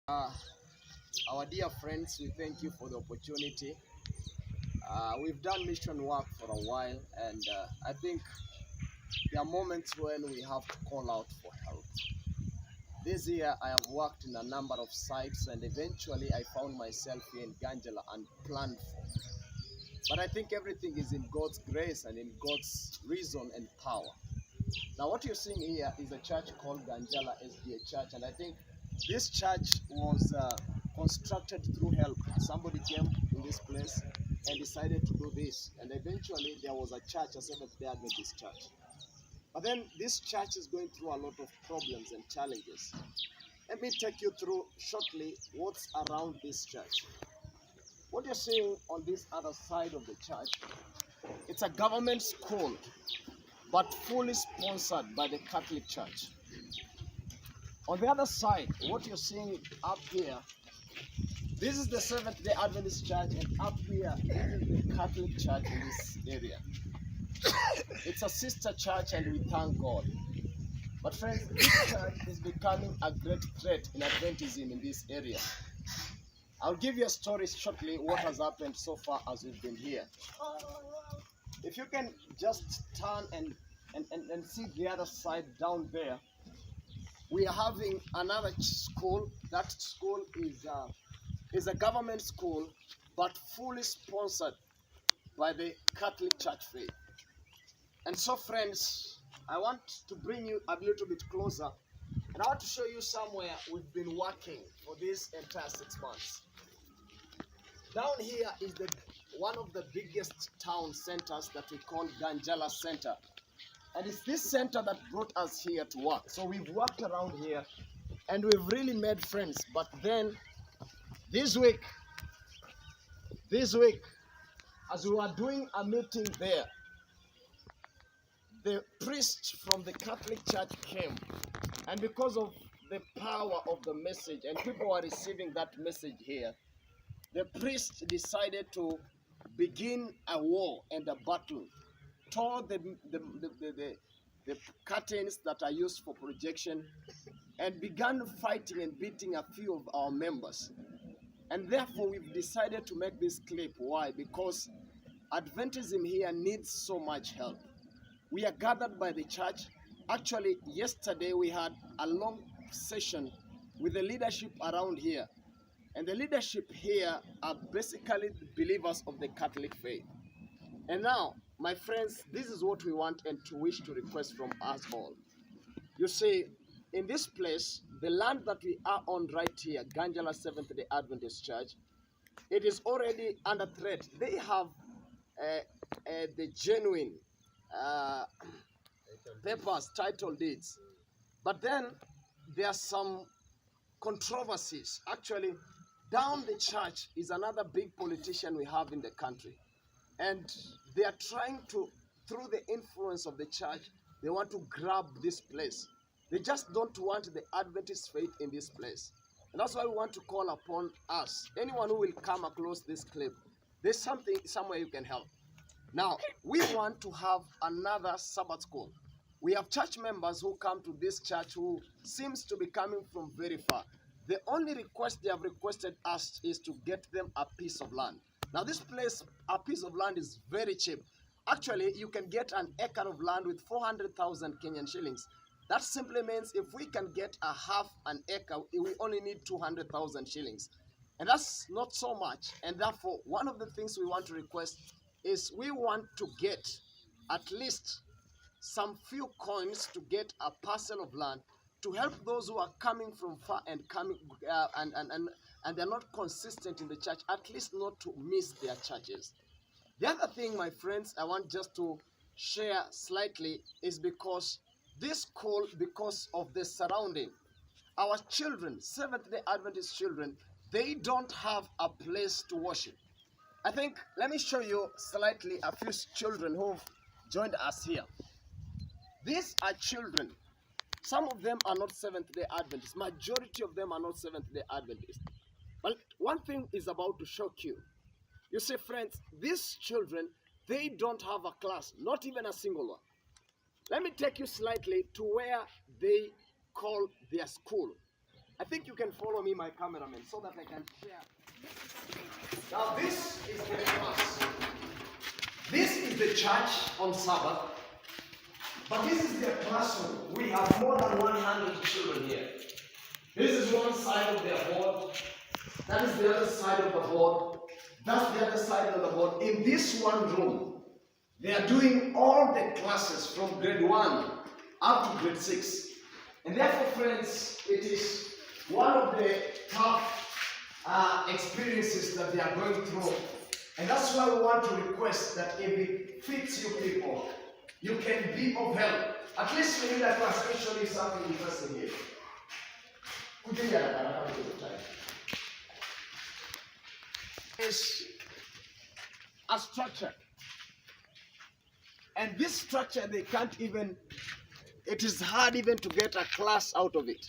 Uh, our dear friends, we thank you for the opportunity. We've done mission work for a while, and I think there are moments when we have to call out for help. This year, I have worked in a number of sites, and eventually, I found myself here in Ganjala unplanned for. But I think everything is in God's grace and in God's reason and power. Now, what you're seeing here is a church called Ganjala SDA Church, and I think this church was constructed through help. Somebody came in this place and decided to do this, and eventually there was a church, a Seventh-day Adventist church. But then this church is going through a lot of problems and challenges. Let me take you through shortly what's around this church. What you're seeing on this other side of the church, it's a government school, but fully sponsored by the Catholic Church. On the other side, what you're seeing up here, this is the Seventh-day Adventist Church, and up here, this is the Catholic Church in this area. It's a sister church, and we thank God. But friends, this church is becoming a great threat in Adventism in this area. I'll give you a story shortly, what has happened so far as we've been here. If you can just turn and see the other side down there, we are having another school. That school is a government school, but fully sponsored by the Catholic Church faith. And so, friends, I want to bring you a little bit closer, and I want to show you somewhere we've been working for this entire 6 months. Down here is one of the biggest town centers that we call Ganjala Center. And it's this center that brought us here to work. So we've worked around here and we've really made friends. But then this week, as we were doing a meeting there, the priest from the Catholic Church came. And because of the power of the message, and people were receiving that message here, the priest decided to begin a war and a battle, tore the curtains that are used for projection, and began fighting and beating a few of our members. And therefore, we've decided to make this clip. Why? Because Adventism here needs so much help. We are gathered by the church. Actually, yesterday we had a long session with the leadership around here. And the leadership here are basically believers of the Catholic faith. And now, my friends, this is what we want and to wish to request from us all. You see, in this place, the land that we are on right here, Ganjala Seventh-day Adventist Church, it is already under threat. They have the genuine papers, title deeds. But then there are some controversies. Actually, down the church is another big politician we have in the country. And they are trying to, through the influence of the church, they want to grab this place. They just don't want the Adventist faith in this place. And that's why we want to call upon us. Anyone who will come across this clip, there's somewhere you can help. Now, we want to have another Sabbath school. We have church members who come to this church who seems to be coming from very far. The only request they have requested us is to get them a piece of land. Now this place, a piece of land is very cheap. Actually, you can get an acre of land with 400,000 Kenyan shillings. That simply means if we can get a half an acre, we only need 200,000 shillings. And that's not so much. And therefore, one of the things we want to request is we want to get at least some few coins to get a parcel of land to help those who are coming from far and coming and they're not consistent in the church, at least not to miss their churches. The other thing, my friends, I want just to share slightly is because this school, because of the surrounding, our children, Seventh-day Adventist children, they don't have a place to worship. I think, let me show you slightly a few children who've joined us here. These are children. Some of them are not Seventh-day Adventists. Majority of them are not Seventh-day Adventists. But one thing is about to shock you. You see, friends, these children, they don't have a class, not even a single one. Let me take you slightly to where they call their school. I think you can follow me, my cameraman, so that I can share. Now this is the class. This is the church on Sabbath, but this is the classroom. We have more than 100 children here. This is one side of the board. That is the other side of the board. That's the other side of the board. In this one room, they are doing all the classes from grade 1 up to grade 6. And therefore, friends, it is one of the tough experiences that they are going through. And that's why we want to request that if it fits you people, you can be of help. At least we need a class, especially something interesting here. Is a structure. And this structure, they can't even, it is hard even to get a class out of it.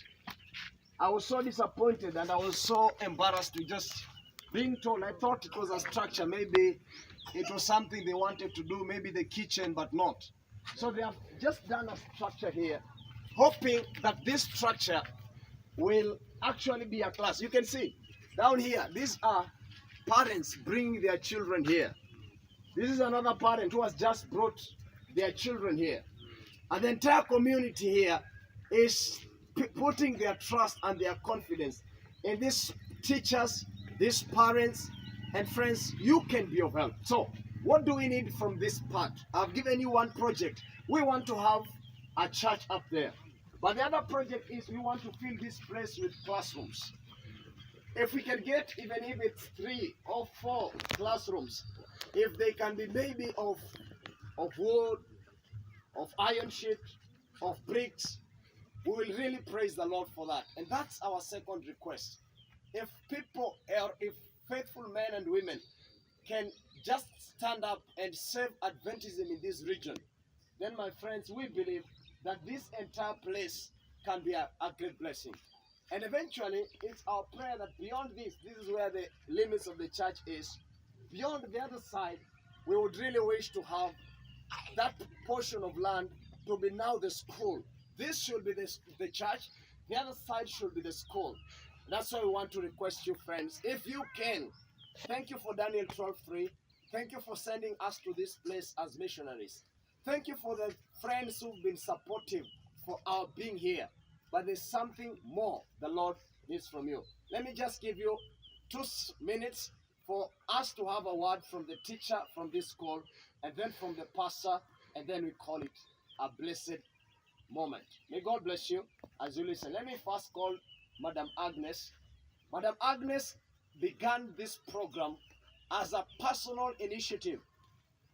I was so disappointed and I was so embarrassed to just being told. I thought it was a structure. Maybe it was something they wanted to do, maybe the kitchen, but not. So they have just done a structure here, hoping that this structure will actually be a class. You can see down here, these are parents bringing their children here. This is another parent who has just brought their children here. And the entire community here is putting their trust and their confidence in these teachers, these parents, and friends. You can be of help. So, what do we need from this part? I've given you one project. We want to have a church up there. But the other project is we want to fill this place with classrooms. If we can get, even if it's 3 or 4 classrooms, if they can be maybe of wood, of iron sheet, of bricks, we will really praise the Lord for that. And that's our second request. If people, or if faithful men and women can just stand up and save Adventism in this region, then my friends, we believe that this entire place can be a great blessing. And eventually, it's our prayer that beyond this is where the limits of the church is. Beyond the other side, we would really wish to have that portion of land to be now the school. This should be the church. The other side should be the school. That's why we want to request you, friends, if you can. Thank you for Daniel 12:3. Thank you for sending us to this place as missionaries. Thank you for the friends who've been supportive for our being here. But there's something more the Lord needs from you. Let me just give you 2 minutes for us to have a word from the teacher from this school, and then from the pastor, and then we call it a blessed moment. May God bless you as you listen. Let me first call Madam Agnes. Madam Agnes began this program as a personal initiative,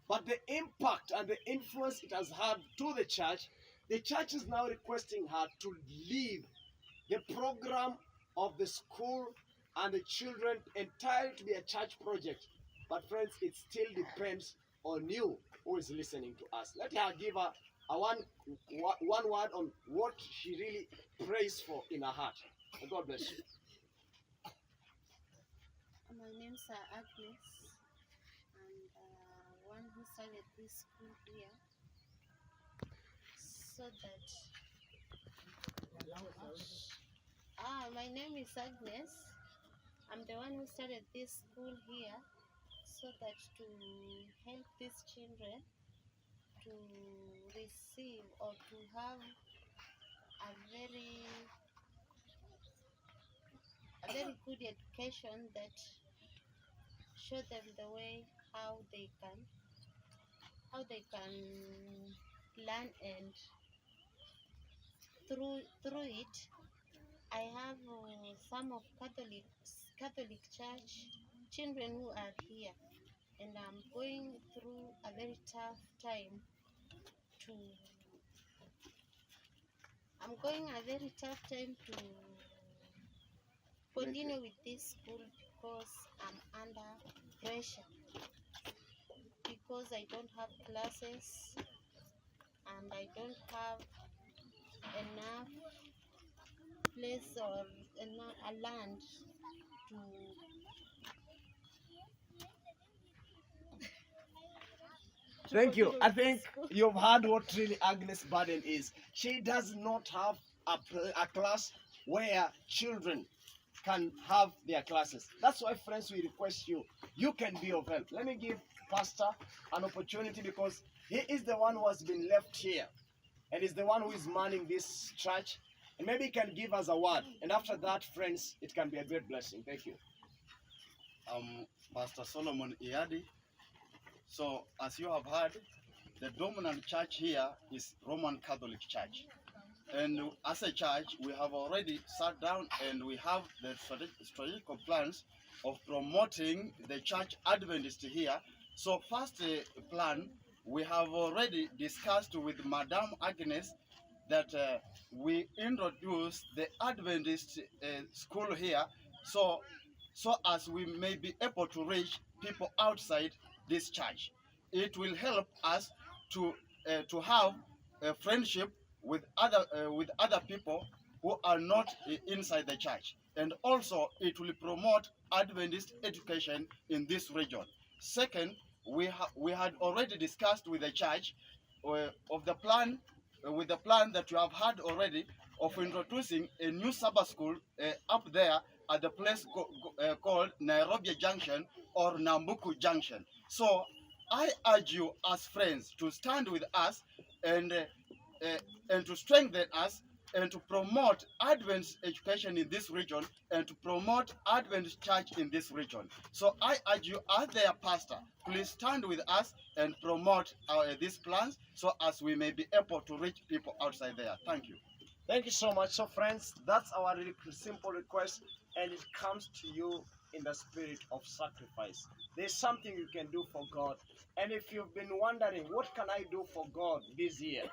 but the impact and the influence it has had to the church is now requesting her to leave the program of the school and the children entirely to be a church project. But friends, it still depends on you who is listening to us. Let her give a one word on what she really prays for in her heart. And God bless you. My name's Agnes, and one who started this school here, so that my name is Agnes. I'm the one who started this school here, so that to help these children to receive or to have a very good education that show them the way how they can learn, and through it I have some of Catholic Church children who are here, and I'm going through a very tough time to continue with this school, because I'm under pressure, because I don't have classes and I don't have enough place or enough a land to Thank you. I think you've heard what really Agnes' burden is. She does not have a class. where children can have their classes. That's why, friends, we request you can be of help. Let me give Pastor an opportunity, because he is the one who has been left here and is the one who is manning this church, and maybe he can give us a word, and after that, friends, it can be a great blessing. Thank you. Pastor Solomon Iadi. So, as you have heard, the dominant church here is Roman Catholic Church. And as a church, we have already sat down and we have the strategic plans of promoting the church Adventist here. So first plan, we have already discussed with Madame Agnes that we introduce the Adventist school here, so as we may be able to reach people outside this church. It will help us to have a friendship with other people who are not inside the church, and also it will promote Adventist education in this region. Second, we had already discussed with the church of the plan with the plan that you have had already of introducing a new Sabbath school up there at the place called Nairobi Junction or Nambuku Junction. So I urge you as friends to stand with us and to strengthen us and to promote Adventist education in this region and to promote Adventist church in this region. So I urge you as their pastor, please stand with us and promote these plans so as we may be able to reach people outside there. Thank you. Thank you so much. So friends, that's our really simple request, and it comes to you in the spirit of sacrifice. There's something you can do for God. And if you've been wondering, what can I do for God this year?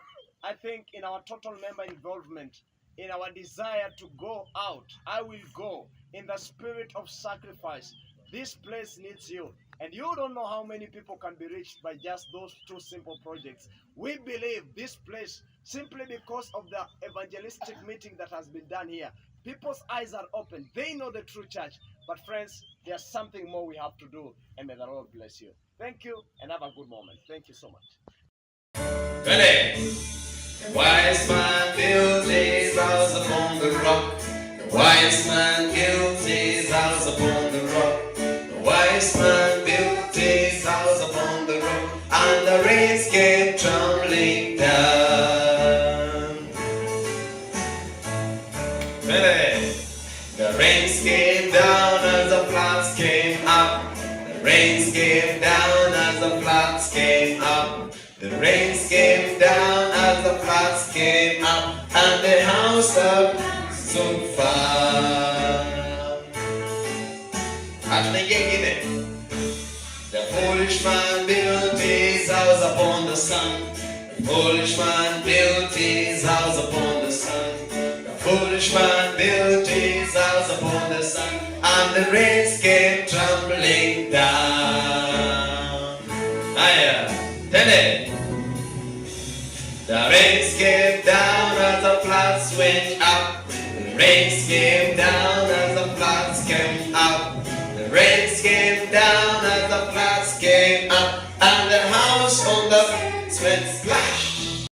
I think in our total member involvement, in our desire to go out, I will go in the spirit of sacrifice. This place needs you. And you don't know how many people can be reached by just those two simple projects. We believe this place, simply because of the evangelistic meeting that has been done here, people's eyes are open. They know the true church. But friends, there's something more we have to do. And may the Lord bless you. Thank you, and have a good moment. Thank you so much. Ready? The wise man built his house upon the rock. The wise man built his house upon the rock. The wise man built his house upon the rock, and the rains came tumbling down. Ready? The rains came down as the floods came up. The rains came down as the floods came up. The rains came down as the floods came up, and the house of soon found. The foolish man built his house upon the sun. The foolish man built his house upon the sun. The foolish man built his house upon the sun, and the rains came tumbling down. The rains came down as the floods went up. The rains came down as the floods came up. The rains came down as the floods came up, and the house on the floods went